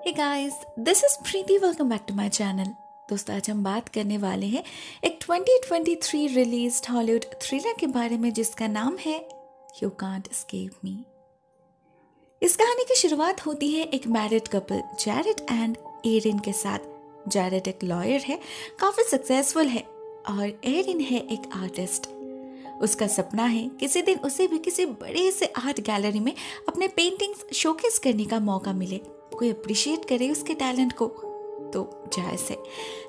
Hey guys, this is Preeti. Welcome back to my channel. दोस्तों, आज हम बात करने वाले हैं एक 2023 रिलीज्ड हॉलीवुड थ्रिलर के बारे में जिसका नाम है यू कांट एस्केप मी। इस कहानी की शुरुआत होती है एक married couple Jared and Erin के साथ। जैरेड एक लॉयर है, काफी सक्सेसफुल है, और एरिन है एक आर्टिस्ट। उसका सपना है किसी दिन उसे भी किसी बड़े से आर्ट गैलरी में अपने पेंटिंग्स शोकेस करने का मौका मिले, कोई अप्रिशिएट करे उसके टैलेंट को। तो जायज़ है,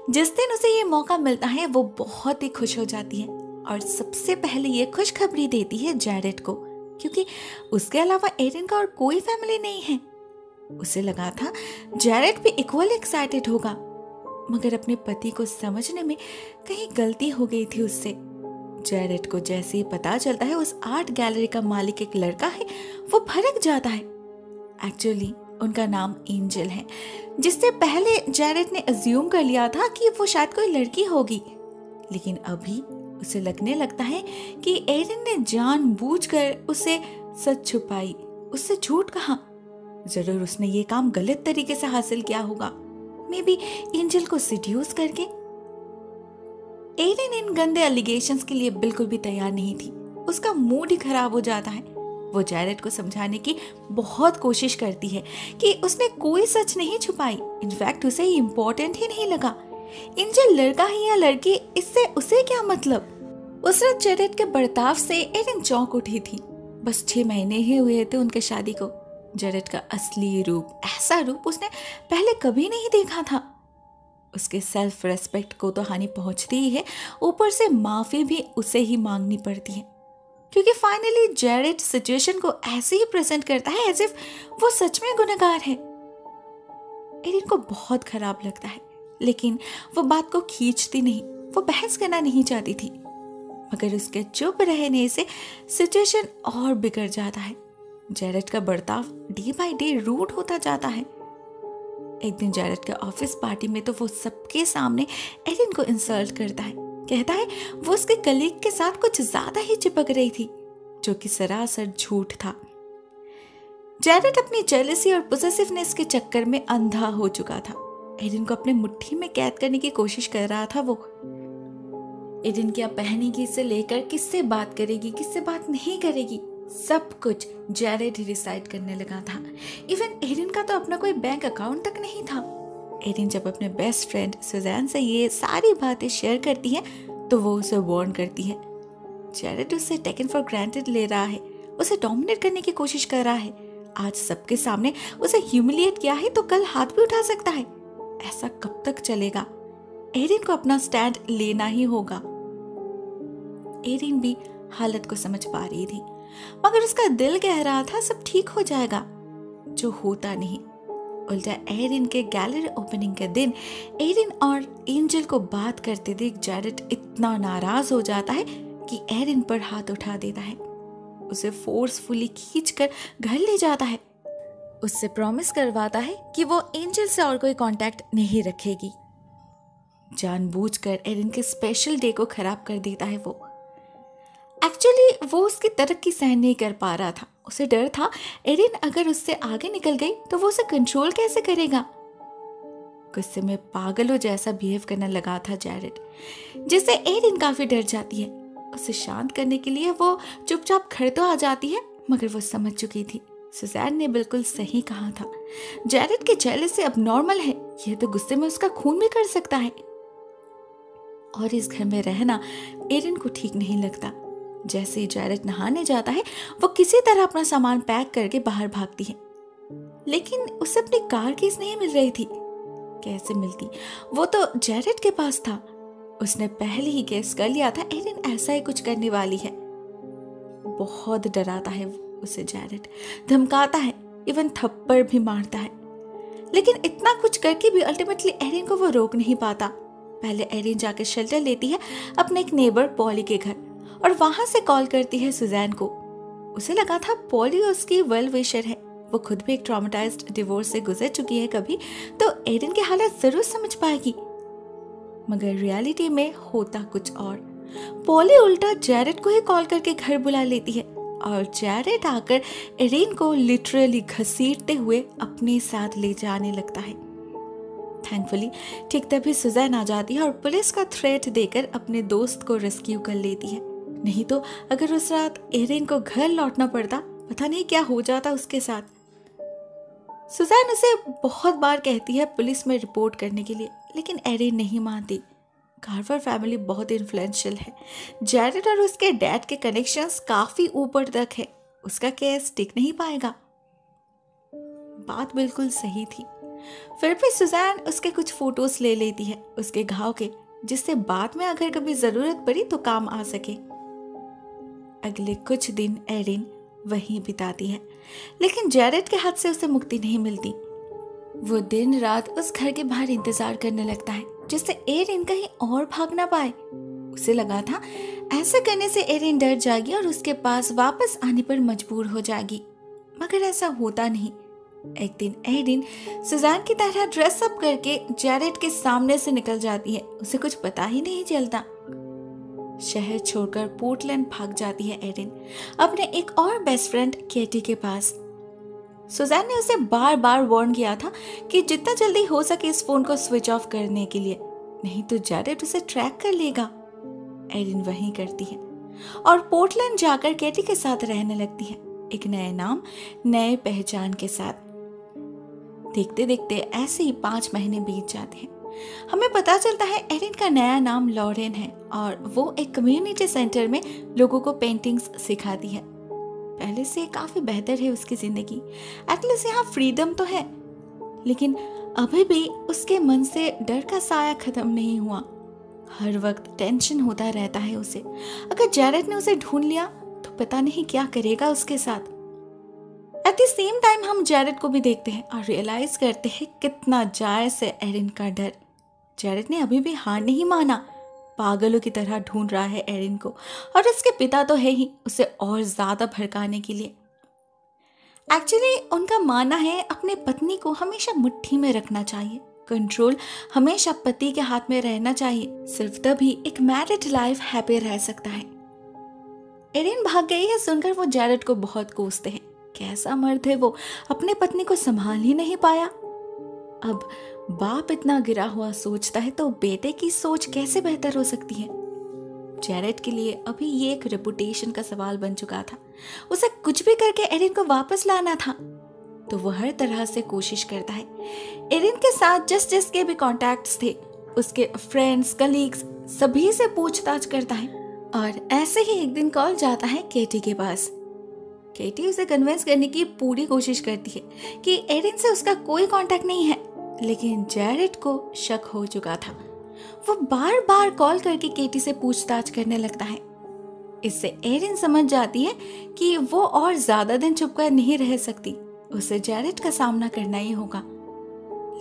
जिस दिन उसे ये मौका मिलता है वो बहुत ही खुश हो जाती है और सबसे पहले ये खुशखबरी देती है जैरेड को, क्योंकि उसके अलावा एरिन का और कोई फैमिली नहीं है। उसे लगा था जैरेड भी इक्वली एक्साइटेड होगा, मगर अपने पति को समझने में कहीं गलती हो गई थी उससे। जैरेड को जैसे ही पता चलता है उस आर्ट गैलरी का मालिक एक लड़का है, वो भड़क जाता है। एक्चुअली उनका नाम एंजल है, जिससे पहले जैरेड ने अज्यूम कर लिया था कि वो शायद कोई लड़की होगी, लेकिन अभी उसे लगने लगता है कि एरिन ने जानबूझकर उसे सच छुपाई, उससे झूठ कहा। जरूर उसने ये काम गलत तरीके से हासिल किया होगा, मे बी एंजल को सिड्यूस करके। एरिन इन गंदे एलिगेशंस के लिए बिल्कुल भी तैयार नहीं थी। उसका मूड ही खराब हो जाता है। वो जैरेड को समझाने की बहुत कोशिश करती है कि उसने कोई सच नहीं छुपाई, इनफैक्ट उसे इम्पोर्टेंट ही नहीं लगा। एंजल लड़का है या लड़की, इससे उसे क्या मतलब। उस रात जैरेड के बर्ताव से एरिन चौंक उठी थी। बस 6 महीने ही हुए थे उनके शादी को। जैरेड का असली रूप, ऐसा रूप उसने पहले कभी नहीं देखा था। उसके सेल्फ रेस्पेक्ट को तो हानि पहुंचती ही है, ऊपर से माफी भी उसे ही मांगनी पड़ती है, क्योंकि फाइनली जैरेड सिचुएशन को ऐसे ही प्रेजेंट करता है एज इफ वो सच में गुनहगार है। एरिन को बहुत खराब लगता है, लेकिन वो बात को खींचती नहीं, वो बहस करना नहीं चाहती थी, मगर उसके चुप रहने से सिचुएशन और बिगड़ जाता है। जैरेड का बर्ताव डे बाय डे रूड होता जाता है। एक दिन जैरेड के ऑफिस पार्टी में तो वो सबके सामने एरिन को इंसल्ट करता है, कहता है वो उसके कलीग के साथ कुछ ज्यादा ही चिपक रही थी, जो कि सरासर झूठ था। जैरेड अपनी जेलसी और पोसेसिवनेस के चक्कर में अंधा हो चुका था। एरिन को अपने मुट्ठी में कैद करने की कोशिश कर रहा था वो। एरिन क्या पहनेगी से लेकर किससे बात करेगी, किससे बात नहीं करेगी, सब कुछ जैरेड ही डिसाइड करने लगा था। इवन एरिन का तो अपना कोई बैंक अकाउंट तक नहीं था। एरिन जब अपने बेस्ट फ्रेंड सुजैन से ये सारी बातें शेयर करती है तो वो उसे वार्न करती है। जैरेड उसे टेकन फॉर ग्रांटेड ले रहा है, उसे डोमिनेट करने की कोशिश कर रहा है। आज सबके सामने उसे ह्यूमिलिएट किया है तो कल हाथ भी उठा सकता है। ऐसा कब तक चलेगा? एरिन को अपना स्टैंड लेना ही होगा। एरिन भी हालत को समझ पा रही थी, मगर उसका दिल कह रहा था सब ठीक हो जाएगा, जो होता नहीं। उल्टा एरिन के गैलरी ओपनिंग के दिन एरिन और एंजल को बात करते देख जैरेड इतना नाराज हो जाता है कि एरिन पर हाथ उठा देता है, उसे फोर्सफुली खींचकर घर ले जाता है। उससे प्रॉमिस करवाता है कि वो एंजल से और कोई कांटेक्ट नहीं रखेगी। जानबूझकर एरिन के स्पेशल डे को खराब कर देता है वो। एक्चुअली वो उसकी तरक्की सहन नहीं कर पा रहा था। उसे डर था एरिन अगर उससे आगे निकल गई तो वो उसे कंट्रोल कैसे करेगा। गुस्से में पागलों जैसा बिहेव करने लगा था जैरेड, जिससे एरिन काफी डर जाती है। उसे शांत करने के लिए वो चुपचाप घर तो आ जाती है, मगर वो समझ चुकी थी सुजैन ने बिल्कुल सही कहा था। जैरेड के जेलसी अब नॉर्मल है, यह तो गुस्से में उसका खून भी कर सकता है। और इस घर में रहना एरिन को ठीक नहीं लगता। जैसे ही जैरेड नहाने जाता है वो किसी तरह अपना सामान पैक करके बाहर भागती है, लेकिन उसे अपनी कार कीज नहीं मिल रही थी। कैसे मिलती, वो तो जैरेड के पास था। उसने पहले ही गेस कर लिया था एरिन ऐसा ही कुछ करने वाली है। बहुत डराता है उसे जैरेड, धमकाता है, इवन थप्पड़ भी मारता है, लेकिन इतना कुछ करके भी अल्टीमेटली एरिन को वो रोक नहीं पाता। पहले एरिन जाकर शेल्टर लेती है अपने एक नेबर पॉली के घर, और वहां से कॉल करती है सुजैन को। उसे लगा था पॉली उसकी वेल विशर है, वो खुद भी एक ट्रॉमेटाइज्ड डिवोर्स से गुजर चुकी है कभी, तो एरिन की हालत जरूर समझ पाएगी। मगर रियलिटी में होता कुछ और। पॉली उल्टा जैरेड को ही कॉल करके घर बुला लेती है और जैरेड आकर एरिन को लिटरली घसीटते हुए अपने साथ ले जाने लगता है। थैंकफुली ठीक तभी सुजैन आ जाती है और पुलिस का थ्रेट देकर अपने दोस्त को रेस्क्यू कर लेती है। नहीं तो अगर उस रात एरिन को घर लौटना पड़ता, पता नहीं क्या हो जाता उसके साथ। सुजैन उसे बहुत बार कहती है पुलिस में रिपोर्ट करने के लिए, लेकिन एरिन नहीं मानती। कार्वर फैमिली बहुत इन्फ्लुएंशियल है। जैरेड और उसके डैड के कनेक्शंस काफी ऊपर तक है। उसका केस टिक नहीं पाएगा। बात बिल्कुल सही थी। फिर भी सुजैन उसके कुछ फोटोज ले लेती है उसके घाव के, जिससे बाद में अगर कभी जरूरत पड़ी तो काम आ सके। अगले कुछ दिन एरिन वहीं बिताती है, लेकिन जैरेड के हाथ से उसे मुक्ति नहीं मिलती। वो दिन रात उस घर के बाहर इंतजार करने लगता है, जिससे एरिन कहीं और भाग ना पाए। उसे लगा था ऐसा करने से एरिन डर जाएगी और उसके पास वापस आने पर मजबूर हो जाएगी, मगर ऐसा होता नहीं। एक दिन एरिन सुजैन की तरह ड्रेस अप करके जैरेड के सामने से निकल जाती है। उसे कुछ पता ही नहीं चलता। शहर छोड़कर पोर्टलैंड भाग जाती है एरिन अपने एक और बेस्ट फ्रेंड केटी के पास। सुजैन ने उसे बार बार वार्न किया था कि जितना जल्दी हो सके इस फोन को स्विच ऑफ करने के लिए, नहीं तो जैरेड उसे ट्रैक कर लेगा। एरिन वही करती है और पोर्टलैंड जाकर केटी के साथ रहने लगती है, एक नए नाम नए पहचान के साथ। देखते देखते ऐसे ही 5 महीने बीत जाते हैं। हमें पता चलता है एरिन का नया नाम लॉरेन है और वो एक कम्युनिटी सेंटर में लोगों को पेंटिंग्स सिखाती है। पहले से काफी बेहतर है उसकी जिंदगी। एटलीस्ट यहाँ फ्रीडम तो है, लेकिन अभी भी उसके मन से डर का साया खत्म नहीं हुआ। हर वक्त टेंशन होता रहता है उसे। अगर जैरेड ने उसे ढूंढ लिया तो पता नहीं क्या करेगा उसके साथ। एट द सेम टाइम हम जैरेड को भी देखते हैं और रियलाइज करते हैं कितना जायज है एरिन का डर। जैरेड ने अभी भी हार नहीं माना, पागलों की तरह ढूंढ रहा है एरिन को, और उसके पिता तो है ही उसे और ज्यादा भड़काने के लिए। एक्चुअली उनका मानना है अपने पत्नी को हमेशा मुट्ठी में रखना चाहिए, कंट्रोल हमेशा पति के हाथ में रहना चाहिए। सिर्फ तभी एक मैरिड लाइफ हैप्पी रह सकता है। एरिन भाग गई है सुनकर वो जैरेड को बहुत कोसते हैं। कैसा मर्द है वो, अपने पत्नी को संभाल ही नहीं पाया। अब बाप इतना गिरा हुआ सोचता है तो बेटे की सोच कैसे बेहतर हो सकती है। जैरेड के लिए अभी ये एक रेपुटेशन का सवाल बन चुका था। उसे कुछ भी करके एरिन को वापस लाना था, तो वो हर तरह से कोशिश करता है। एरिन के साथ जिसके भी कॉन्टैक्ट्स थे, उसके फ्रेंड्स, कलीग्स, सभी से पूछताछ करता है। और ऐसे ही एक दिन कॉल जाता है केटी के पास। केटी उसे कन्विंस करने की पूरी कोशिश करती है कि एरिन से उसका कोई कांटेक्ट नहीं है, लेकिन जैरेड को शक हो चुका था। वो बार बार कॉल करके केटी से पूछताछ करने लगता है। इससे एरिन समझ जाती है कि वो और ज्यादा दिन चुपकर नहीं रह सकती, उसे जैरेड का सामना करना ही होगा।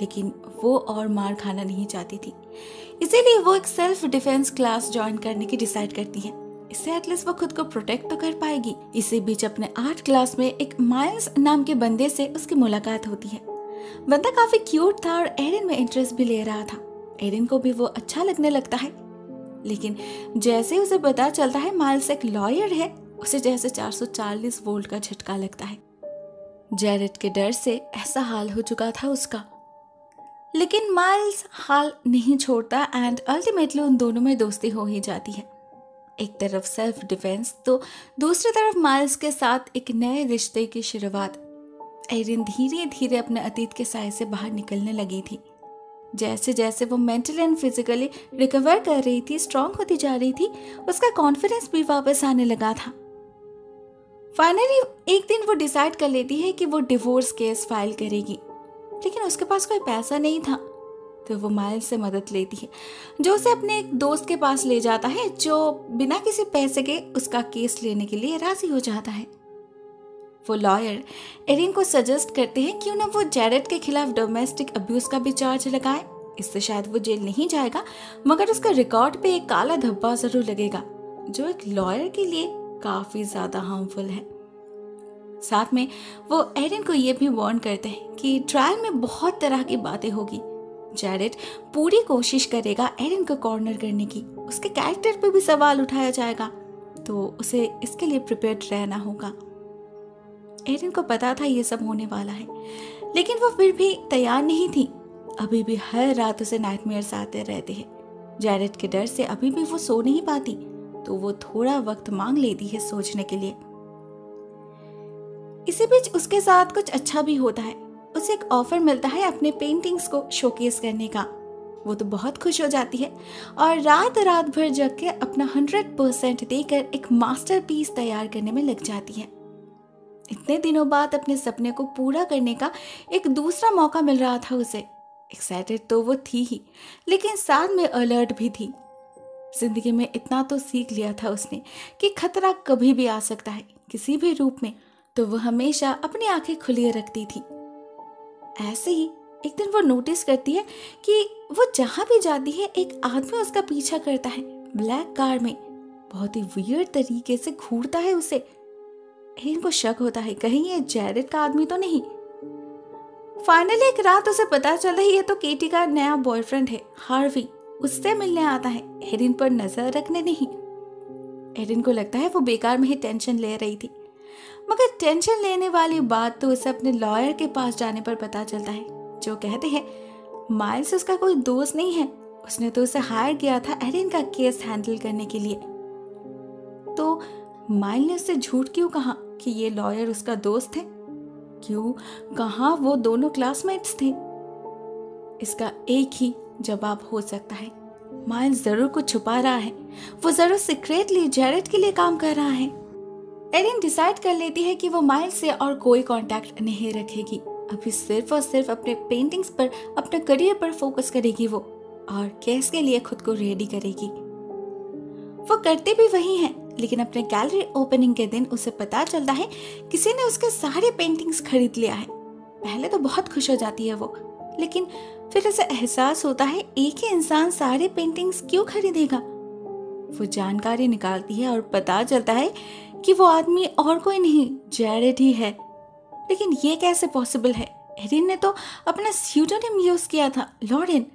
लेकिन वो और मार खाना नहीं चाहती थी, इसीलिए वो एक सेल्फ डिफेंस क्लास ज्वाइन करने की डिसाइड करती है। इससे एटलीस्ट वो खुद को प्रोटेक्ट तो कर पाएगी। इसी बीच अपने आर्ट क्लास में एक माइल्स नाम के बंदे से उसकी मुलाकात होती है। बंदा काफी क्यूट था और एरिन में इंटरेस्ट भी ले रहा था। एरिन को भी वो अच्छा लगने लगता है, लेकिन जैसे उसे पता चलता है माइल्स एक लॉयर है, उसे जैसे 440 वोल्ट का झटका लगता है। जैरेड के डर से ऐसा हाल हो चुका था उसका, लेकिन माइल्स हाल नहीं छोड़ता एंड अल्टीमेटली उन दोनों में दोस्ती हो ही जाती है। एक तरफ सेल्फ डिफेंस तो दूसरी तरफ माइल्स के साथ एक नए रिश्ते की शुरुआत। एरिन धीरे धीरे अपने अतीत के साए से बाहर निकलने लगी थी। जैसे जैसे वो मेंटली एंड फिजिकली रिकवर कर रही थी, स्ट्रांग होती जा रही थी, उसका कॉन्फिडेंस भी वापस आने लगा था। फाइनली एक दिन वो डिसाइड कर लेती है कि वो डिवोर्स केस फाइल करेगी, लेकिन उसके पास कोई पैसा नहीं था। तो वो माइल्स से मदद लेती है, जो उसे अपने एक दोस्त के पास ले जाता है, जो बिना किसी पैसे के उसका केस लेने के लिए राजी हो जाता है। वो लॉयर एरिन को सजेस्ट करते हैं क्यों ना वो जैरेड के खिलाफ डोमेस्टिक अब्यूज का भी चार्ज लगाए। इससे शायद वो जेल नहीं जाएगा, मगर उसका रिकॉर्ड पे एक काला धब्बा जरूर लगेगा, जो एक लॉयर के लिए काफी ज्यादा हार्मफुल है। साथ में वो एरिन को ये भी वार्न करते हैं कि ट्रायल में बहुत तरह की बातें होगी। जैरेड पूरी कोशिश करेगा एरिन को कॉर्नर करने की, उसके कैरेक्टर पे भी सवाल उठाया जाएगा। तो उसे इसके लिए प्रिपेयर्ड रहना होगा। एरिन को पता था ये सब होने वाला है, लेकिन वो फिर भी तैयार नहीं थी। अभी भी हर रात उसे नाइटमेयर्स आते रहते हैं। जैरेड के डर से अभी भी वो सो नहीं पाती, तो वो थोड़ा वक्त मांग लेती है सोचने के लिए। इसी बीच उसके साथ कुछ अच्छा भी होता है। उसे एक ऑफर मिलता है अपने पेंटिंग्स को शोकेस करने का। वो तो बहुत खुश हो जाती है और रात रात भर जग के अपना 100% देकर एक मास्टरपीस तैयार करने में लग जाती है। इतने दिनों बाद अपने सपने को पूरा करने का एक दूसरा मौका मिल रहा था उसे। एक्साइटेड तो वो थी ही, लेकिन साथ में अलर्ट भी थी। जिंदगी में इतना तो सीख लिया था उसने कि खतरा कभी भी आ सकता है, किसी भी रूप में, तो वो हमेशा अपनी आंखें खुली रखती थी। ऐसे ही एक दिन वो नोटिस करती है कि वो जहां भी जाती है एक आदमी उसका पीछा करता है, ब्लैक कार में। बहुत ही वियर्ड तरीके से घूरता है उसे। एरिन को शक होता है कहीं ये जैरेड का आदमी तो नहीं। फाइनली एक रात उसे पता चला ये तो केटी का नया बॉयफ्रेंड है, हार्वी। उससे मिलने आता है, एरिन पर नजर रखने नहीं। एरिन को लगता है वो बेकार में ही टेंशन ले रही थी, मगर टेंशन लेने वाली बात तो उसे अपने लॉयर के पास जाने पर पता चलता है, जो कहते हैं माइल्स उसका कोई दोस्त नहीं है। उसने तो उसे हायर किया था एरिन का केस हैंडल करने के लिए। तो माइल ने उससे झूठ क्यों कहा कि ये लॉयर उसका दोस्त है? क्यों कहा वो दोनों क्लासमेट्स थे? इसका एक ही जवाब हो सकता है, माइल्स जरूर कुछ छुपा रहा है। वो जरूर सीक्रेटली जैरेड के लिए काम कर रहा है। एरिन डिसाइड कर लेती है कि वो माइल्स से और कोई कांटेक्ट नहीं रखेगी। अभी सिर्फ और सिर्फ अपने पेंटिंग्स पर, अपने करियर पर फोकस करेगी वो, और केस के लिए खुद को रेडी करेगी। वो करते भी वही है, लेकिन अपने गैलरी ओपनिंग के दिन उसे पता चलता है किसी ने उसके सारे पेंटिंग्स खरीद लिया है। पहले तो बहुत खुश हो जाती है वो, लेकिन फिर उसे एहसास होता है एक ही इंसान सारे पेंटिंग्स क्यों खरीदेगा। वो जानकारी निकालती है और पता चलता है कि वो आदमी और कोई नहीं, जैरेड ही है। लेकिन ये कैसे पॉसिबल है? एरिन ने तो अपना स्यूडोनिम यूज किया था, लॉरेन।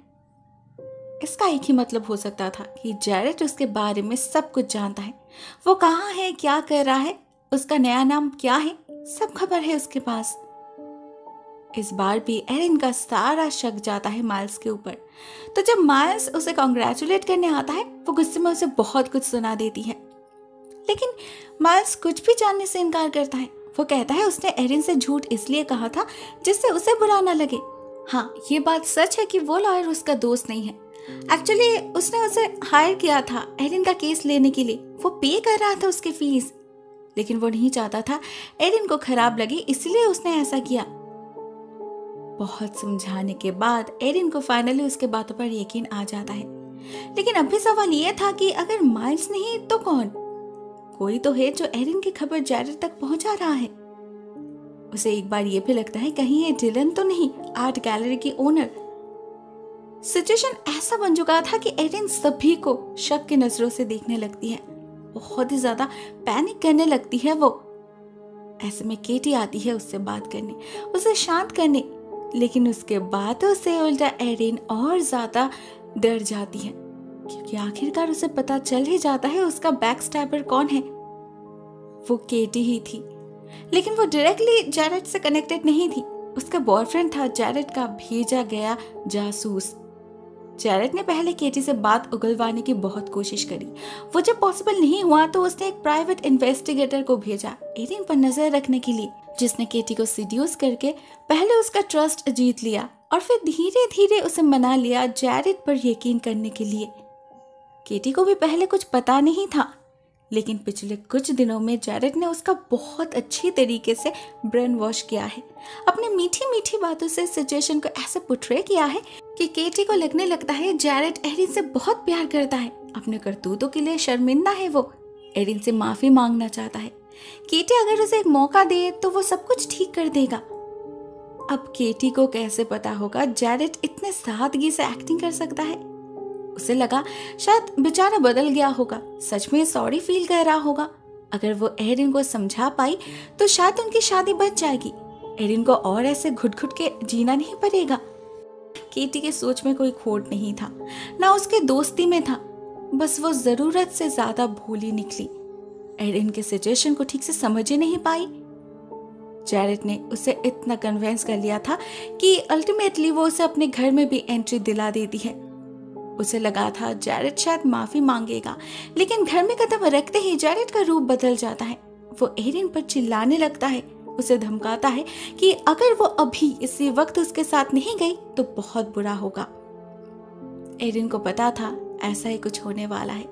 इसका एक ही मतलब हो सकता था कि जैरेड उसके बारे में सब कुछ जानता है। वो कहाँ है, क्या कर रहा है, उसका नया नाम क्या है, सब खबर है उसके पास। इस बार भी एरिन का सारा शक जाता है माइल्स के ऊपर। तो जब माइल्स उसे कॉन्ग्रेचुलेट करने आता है, वो गुस्से में उसे बहुत कुछ सुना देती है। लेकिन माइल्स कुछ भी जानने से इनकार करता है। वो कहता है उसने एरिन से झूठ इसलिए कहा था जिससे उसे बुरा ना लगे। हाँ, ये बात सच है कि वो लॉयर उसका दोस्त नहीं है। एक्चुअली उसने उसे हायर किया था एरिन का केस लेने के लिए। वो पे कर रहा था उसकी फीस, लेकिन वो नहीं चाहता था एरिन को खराब लगे, इसलिए उसने ऐसा किया। बहुत समझाने के बाद एरिन को फाइनली उसके बातों पर यकीन आ जाता है। लेकिन अब भी सवाल ये था कि अगर माइल्स नहीं तो कौन? कोई तो है जो एरिन की खबर जैरेड तक पहुंचा रहा है। उसे एक बार ये भी लगता है कहीं ये डिलन तो नहीं, आर्ट गैलरी की ओनर। सिचुएशन ऐसा बन चुका था कि एरिन सभी को शक की नजरों से देखने लगती है। बहुत ही ज्यादा पैनिक करने लगती है वो। ऐसे में केटी आती है उससे बात करने, उसे शांत करने, लेकिन उसके बातों से उल्टा एरिन और ज्यादा डर जाती है, क्योंकि आखिरकार उसे पता चल ही जाता है उसका बैकस्टैबर कौन है। वो केटी ही थी, लेकिन वो डायरेक्टली जैरेड से कनेक्टेड नहीं थी। उसका बॉयफ्रेंड था जैरेड का भेजा गया जासूस। जैरेड ने पहले केटी से बात उगलवाने की बहुत कोशिश करी। वो जब पॉसिबल नहीं हुआ तो उसने एक प्राइवेट इन्वेस्टिगेटर को भेजा एरिन पर नजर रखने के लिए, जिसने केटी को सीड्यूस करके पहले उसका ट्रस्ट जीत लिया और फिर धीरे धीरे उसे मना लिया जैरेड पर यकीन करने के लिए। केटी को भी पहले कुछ पता नहीं था, लेकिन पिछले कुछ दिनों में जैरेड ने उसका बहुत अच्छी तरीके से ब्रेन वॉश किया है। अपनी मीठी मीठी बातों से सिचुएशन को ऐसे पोर्ट्रे किया है कि केटी को लगने लगता है जैरेड एरिन से बहुत प्यार करता है। अपने करतूतों के लिए शर्मिंदा है वो, एरिन से माफी मांगना चाहता है। केटी अगर उसे एक मौका दे तो वो सब कुछ ठीक कर देगा। अब केटी को कैसे पता होगा जैरेड इतने सादगी से एक्टिंग कर सकता है? उसे लगा शायद बेचारा बदल गया होगा, सच में सॉरी फील कर रहा होगा। अगर वो एरिन को समझा पाई तो शायद उनकी शादी बच जाएगी। एरिन को और ऐसे घुट घुट के जीना नहीं पड़ेगा। केटी के सोच में कोई खोट नहीं था, ना उसके दोस्ती में था, बस वो जरूरत से ज्यादा भोली निकली। एरिन के सजेशन को ठीक से समझ ही नहीं पाई। जैरेड ने उसे इतना कन्विंस कर लिया था कि अल्टीमेटली वो उसे अपने घर में भी एंट्री दिला देती है। उसे लगा था जैरेड शायद माफी मांगेगा, लेकिन घर में कदम रखते ही जैरेड का रूप बदल जाता है। वो एरिन पर चिल्लाने लगता है, उसे धमकाता है कि अगर वो अभी इसी वक्त उसके साथ नहीं गई तो बहुत बुरा होगा। एरिन को पता था ऐसा ही कुछ होने वाला है।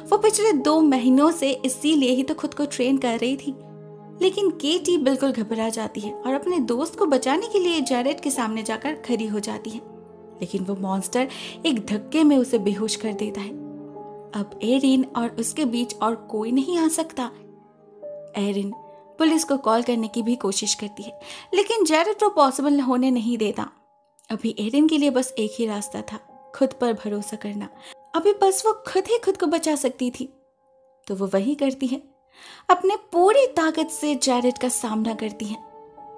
वो पिछले 2 महीनों से इसीलिए ही तो खुद को ट्रेन कर रही थी। लेकिन केटी बिल्कुल घबरा जाती है और अपने दोस्त को बचाने के लिए जैरेड के सामने जाकर खड़ी हो जाती है, लेकिन वो मॉन्स्टर एक धक्के में उसे बेहोश कर देता है। अब एरिन और उसके बीच और कोई नहीं आ सकता। एरिन पुलिस को कॉल करने की भी कोशिश करती है, लेकिन जैरेड वो पॉसिबल होने नहीं देता। अभी एरिन के लिए बस एक ही रास्ता था, खुद पर भरोसा करना। अभी बस वो खुद ही खुद को बचा सकती थी, तो वो वही करती है। अपने पूरी ताकत से जैरेड का सामना करती है।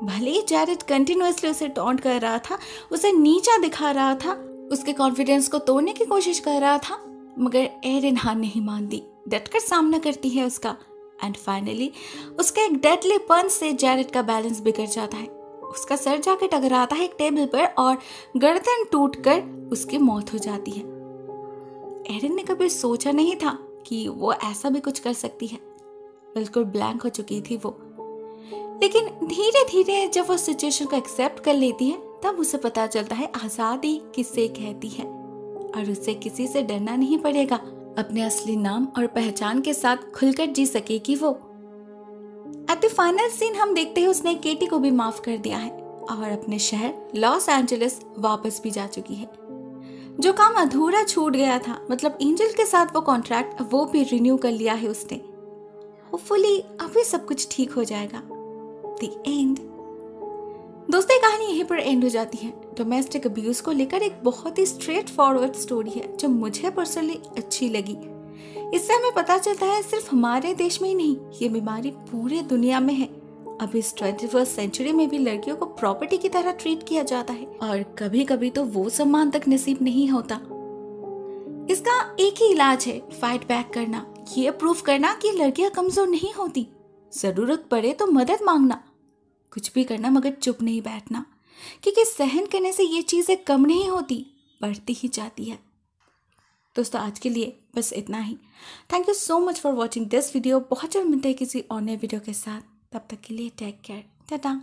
भले ही जैरेड कंटिन्यूअसली उसे टॉन्ट कर रहा था, उसे नीचा दिखा रहा था, उसके कॉन्फिडेंस को तोड़ने की कोशिश कर रहा था, मगर एरिन हार नहीं मानती, डटकर सामना करती है उसका। एंड फाइनली उसके एक डेडली पंच से जैरेड का बैलेंस बिगड़ जाता है। उसका सर जाकर टकराता है एक टेबल पर और गर्दन टूटकर उसकी मौत हो जाती है। एरिन ने कभी सोचा नहीं था कि वो ऐसा भी कुछ कर सकती है। बिल्कुल ब्लैंक हो चुकी थी वो। लेकिन धीरे धीरे जब वो सिचुएशन को एक्सेप्ट कर लेती है, तब उसे पता चलता है आजादी किसे कहती है और उसे किसी से डरना नहीं पड़ेगा। अपने असली नाम और पहचान के साथ खुलकर जी सकेगी वो। एट द फाइनल सीन हम देखते हैं उसने केटी को भी माफ कर दिया है और अपने शहर लॉस एंजलिस वापस भी जा चुकी है। जो काम अधूरा छूट गया था, मतलब एंजल के साथ वो कॉन्ट्रैक्ट, वो भी रिन्यू कर लिया है उसने। होपफुली अभी सब कुछ ठीक हो जाएगा। The end. दोस्तों, ये कहानी यहीं पर एंड हो जाती है। डोमेस्टिक अब्यूज को लेकर एक बहुत ही स्ट्रेट फॉरवर्ड स्टोरी है जो मुझे पर्सनली अच्छी लगी। इससे हमें पता चलता है सिर्फ हमारे देश में ही नहीं, ये बीमारी पूरे दुनिया में है। अब इस 21st सेंचुरी में भी लड़कियों को प्रॉपर्टी की तरह ट्रीट किया जाता है और कभी कभी तो वो सम्मान तक नसीब नहीं होता। इसका एक ही इलाज है, फाइट बैक करना, ये प्रूफ करना कि लड़कियां कमजोर नहीं होती। जरूरत पड़े तो मदद मांगना, कुछ भी करना मगर चुप नहीं बैठना, क्योंकि सहन करने से ये चीजें कम नहीं होती, बढ़ती ही जाती है। दोस्तों, आज के लिए बस इतना ही। Thank you so much for watching this video. बहुत जल्द मिलते हैं किसी और नए वीडियो के साथ। तब तक के लिए टेक केयर, टाटा।